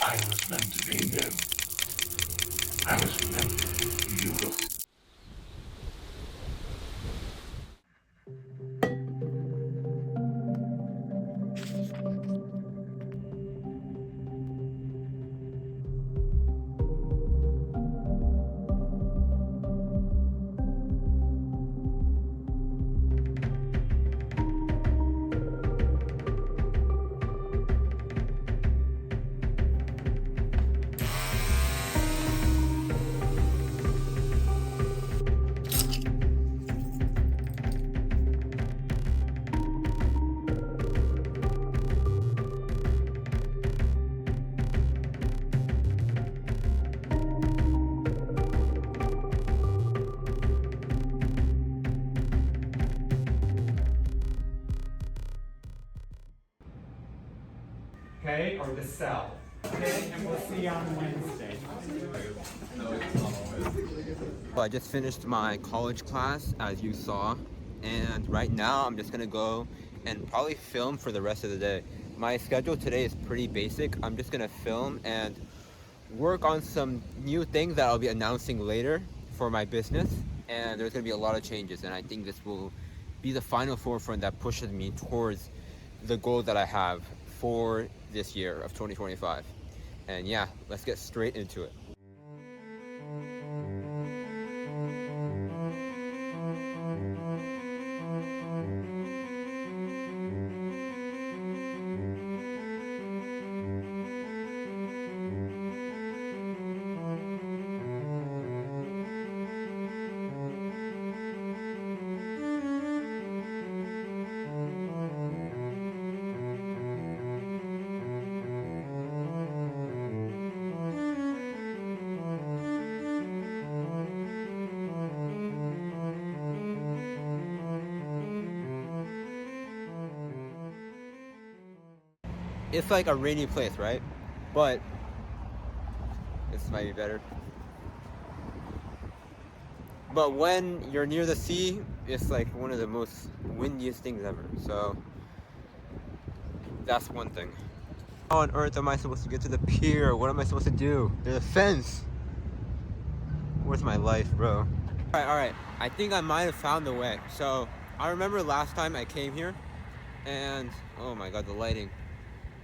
I was meant to be new. I was meant to be beautiful. Okay, or the cell. Okay, and we'll see you on Wednesday. Well, I just finished my college class, as you saw, and right now I'm just gonna go and probably film for the rest of the day. My schedule today is pretty basic. I'm just gonna film and work on some new things that I'll be announcing later for my business, and there's gonna be a lot of changes, and I think this will be the final forefront that pushes me towards the goal that I have for this year of 2025. And yeah, let's get straight into it. It's like a rainy place, right? But this might be better. But when you're near the sea, it's like one of the most windiest things ever. So that's one thing. How on earth am I supposed to get to the pier? What am I supposed to do? There's a fence. Where's my life, bro? All right. I think I might have found the way. So I remember last time I came here, and oh my god, the lighting.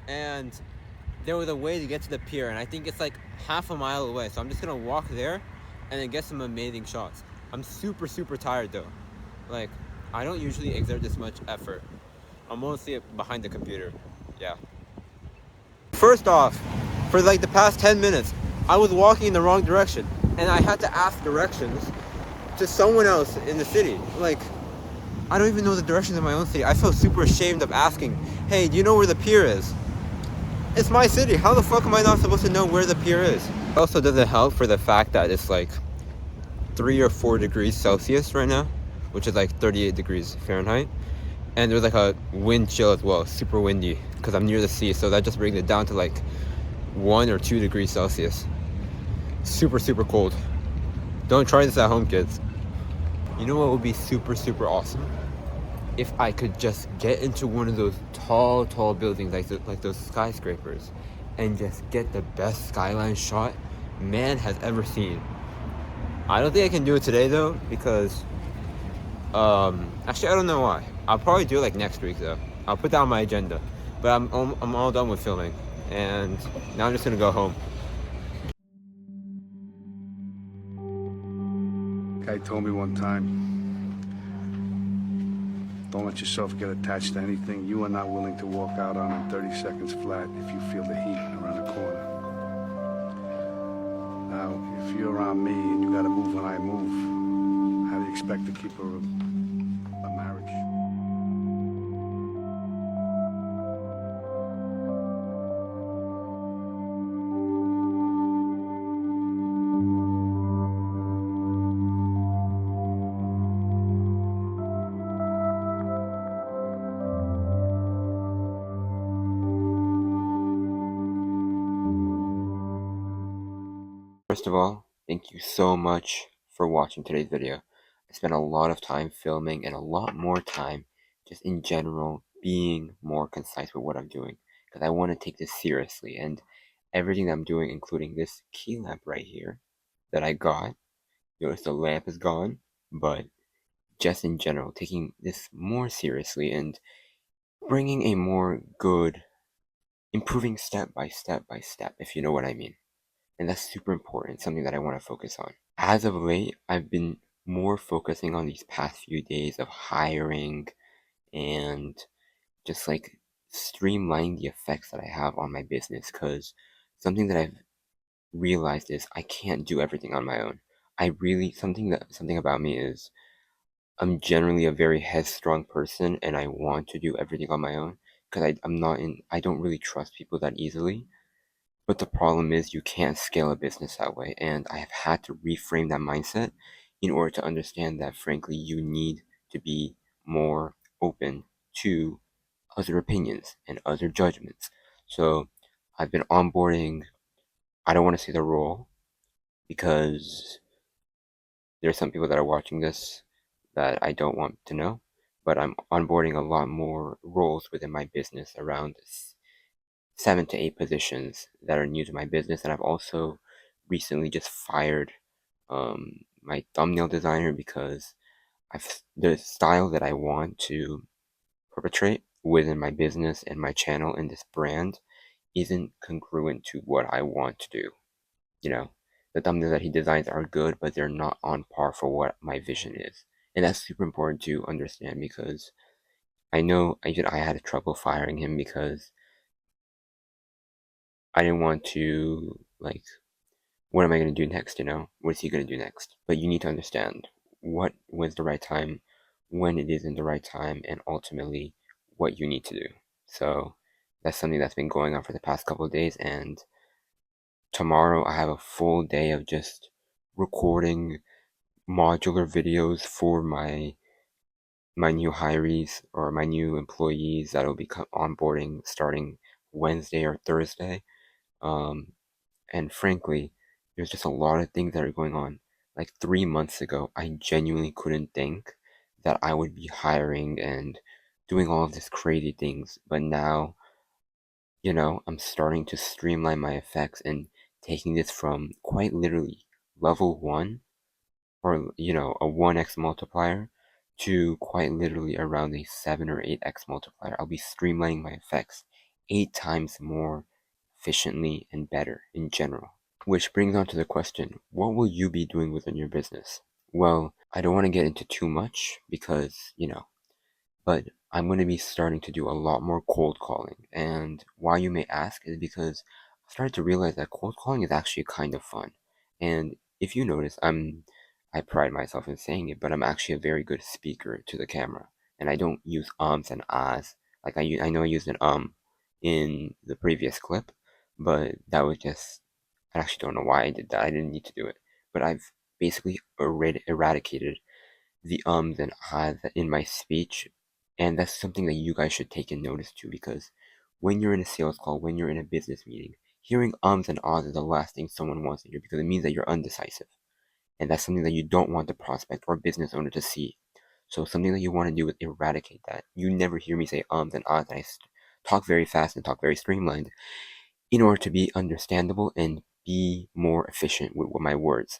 And there was a way to get to the pier, and I think it's like half a mile away. So I'm just gonna walk there and then get some amazing shots. I'm super tired though. Like, I don't usually exert this much effort. I'm mostly behind the computer. Yeah. First off, for like the past 10 minutes, I was walking in the wrong direction, and I had to ask directions to someone else in the city. Like, I don't even know the directions in my own city. I felt super ashamed of asking, hey, do you know where the pier is? It's my city. How the fuck am I not supposed to know where the pier is? It also doesn't help for the fact that it's like 3 or 4 degrees Celsius right now, which is like 38 degrees Fahrenheit. And there's like a wind chill as well, super windy, because I'm near the sea, so that just brings it down to like 1 or 2 degrees Celsius. Super cold. Don't try this at home, kids. You know what would be super awesome? If I could just get into one of those tall buildings, like those skyscrapers, and just get the best skyline shot man has ever seen. I don't think I can do it today though, because actually I don't know why. I'll probably do it like next week though. I'll put that on my agenda. But I'm all done with filming, and now I'm just gonna go home. Guy told me one time, don't let yourself get attached to anything you are not willing to walk out on in 30 seconds flat if you feel the heat around the corner. Now, if you're around me and you gotta move when I move, how do you expect to keep a marriage? First of all, thank you so much for watching today's video. I spent a lot of time filming and a lot more time just in general being more concise with what I'm doing, because I want to take this seriously, and everything that I'm doing, including this key lamp right here that I got. Notice the lamp is gone, but just in general, taking this more seriously and bringing a more good, improving step by step by step, if you know what I mean. And that's super important, something that I want to focus on. As of late, I've been more focusing on these past few days of hiring and just like streamlining the effects that I have on my business, because something that I've realized is I can't do everything on my own. I really something about me is I'm generally a very headstrong person and I want to do everything on my own because I don't really trust people that easily. But the problem is you can't scale a business that way, and I have had to reframe that mindset in order to understand that frankly you need to be more open to other opinions and other judgments. So I've been onboarding, I don't want to say the role because there's some people that are watching this that I don't want to know, but I'm onboarding a lot more roles within my business, around 7 to 8 positions that are new to my business. And I've also recently just fired my thumbnail designer because the style that I want to perpetrate within my business and my channel and this brand isn't congruent to what I want to do. You know, the thumbnails that he designs are good, but they're not on par for what my vision is. And that's super important to understand because I know I had trouble firing him because I didn't want to, like, what am I going to do next, you know? What is he going to do next? But you need to understand what was the right time, when it isn't the right time, and ultimately what you need to do. So that's something that's been going on for the past couple of days, and tomorrow I have a full day of just recording modular videos for my new hirees or my new employees that'll be onboarding starting Wednesday or Thursday. Um, and frankly, there's just a lot of things that are going on. Like 3 months ago, I genuinely couldn't think that I would be hiring and doing all of these crazy things. But now, I'm starting to streamline my effects and taking this from quite literally level one, or a 1x multiplier, to quite literally around a 7 or 8x multiplier. I'll be streamlining my effects 8 times more efficiently and better in general. Which brings on to the question, what will you be doing within your business? Well, I don't want to get into too much because, but I'm going to be starting to do a lot more cold calling. And why, you may ask, is because I started to realize that cold calling is actually kind of fun. And if you notice, I pride myself in saying it, but I'm actually a very good speaker to the camera. And I don't use ums and ahs. Like I know I used an in the previous clip, but that was just, I actually don't know why I did that. I didn't need to do it. But I've basically eradicated the ums and ahs in my speech, and that's something that you guys should take in notice too, because when you're in a sales call, when you're in a business meeting, hearing ums and ahs is the last thing someone wants to hear because it means that you're undecisive, and that's something that you don't want the prospect or business owner to see. So something that you want to do is eradicate that. You never hear me say ums and ahs. I talk very fast and talk very streamlined in order to be understandable and be more efficient with my words.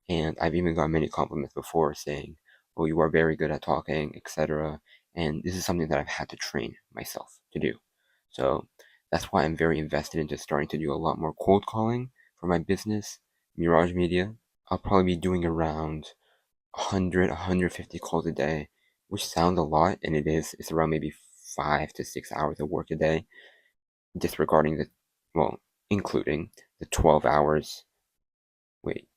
And I've even got many compliments before saying, "Oh, you are very good at talking," etc. And this is something that I've had to train myself to do. So that's why I'm very invested into starting to do a lot more cold calling for my business, Mirage Media. I'll probably be doing around 100, 150 calls a day, which sounds a lot, and it is. It's around maybe 5 to 6 hours of work a day, disregarding well, including the 12 hours, wait,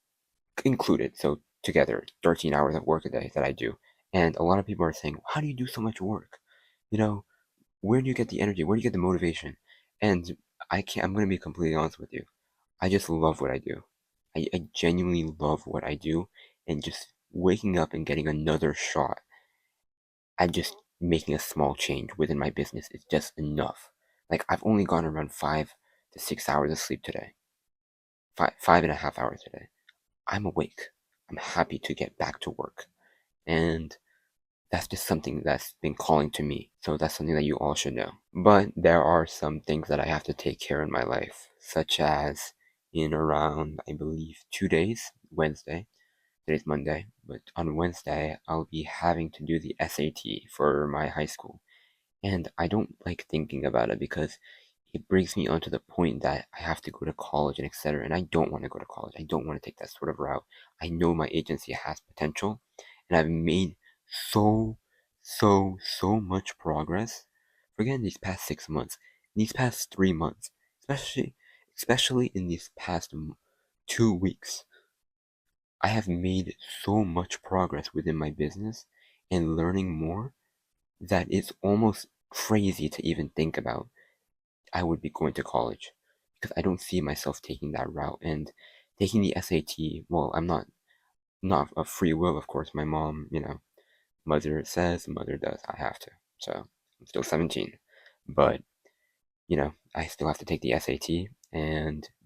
included, so together, 13 hours of work a day that I do. And a lot of people are saying, how do you do so much work? You know, where do you get the energy? Where do you get the motivation? And I'm going to be completely honest with you. I just love what I do. I genuinely love what I do. And just waking up and getting another shot at just making a small change within my business is just enough. Like, I've only gone around 5 to 6 hours of sleep today. 5.5 hours today. I'm awake. I'm happy to get back to work. And that's just something that's been calling to me. So that's something that you all should know. But there are some things that I have to take care in my life. such as in around, I believe, 2 days, Wednesday. Today's Monday, but on Wednesday, I'll be having to do the SAT for my high school. And I don't like thinking about it because it brings me onto the point that I have to go to college and etc. And I don't want to go to college. I don't want to take that sort of route. I know my agency has potential, and I've made so much progress. Forget in these past 6 months, these past 3 months, especially in these past 2 weeks. I have made so much progress within my business and learning more that it's almost crazy to even think about I would be going to college because I don't see myself taking that route and taking the SAT. Well, I'm not a free will, of course. My mom, mother says, mother does. I have to. So I'm still 17, but I still have to take the SAT,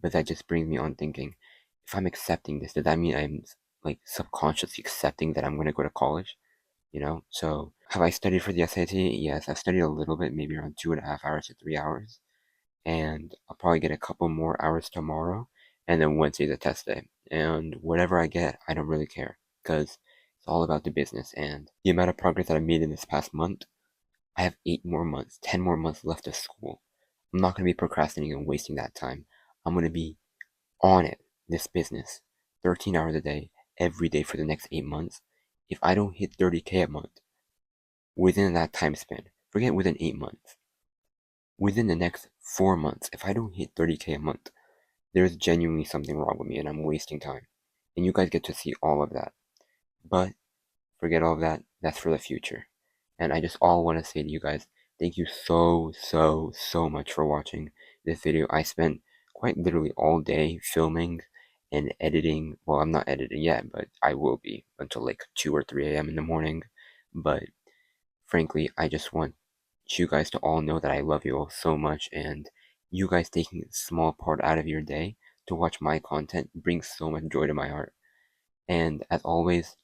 but that just brings me on thinking, if I'm accepting this, does that mean I'm like subconsciously accepting that I'm going to go to college? So have I studied for the SAT? Yes, I studied a little bit, maybe around 2.5 hours to 3 hours, and I'll probably get a couple more hours tomorrow, and then Wednesday's a test day. And whatever I get, I don't really care because it's all about the business and the amount of progress that I made in this past month. I have 8 more months, 10 more months left of school. I'm not going to be procrastinating and wasting that time. I'm going to be on it, this business, 13 hours a day, every day for the next 8 months. If I don't hit 30K a month within that time span, forget within 8 months, within the next 4 months, if I don't hit 30K a month, there's genuinely something wrong with me and I'm wasting time. And you guys get to see all of that. But forget all of that. That's for the future. And I just all want to say to you guys, thank you so much for watching this video. I spent quite literally all day filming and editing. Well, I'm not editing yet, but I will be until like 2 or 3 a.m. in the morning. But frankly, I just want you guys to all know that I love you all so much, and you guys taking a small part out of your day to watch my content brings so much joy to my heart. And as always,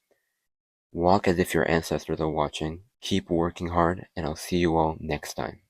walk as if your ancestors are watching, keep working hard, and I'll see you all next time.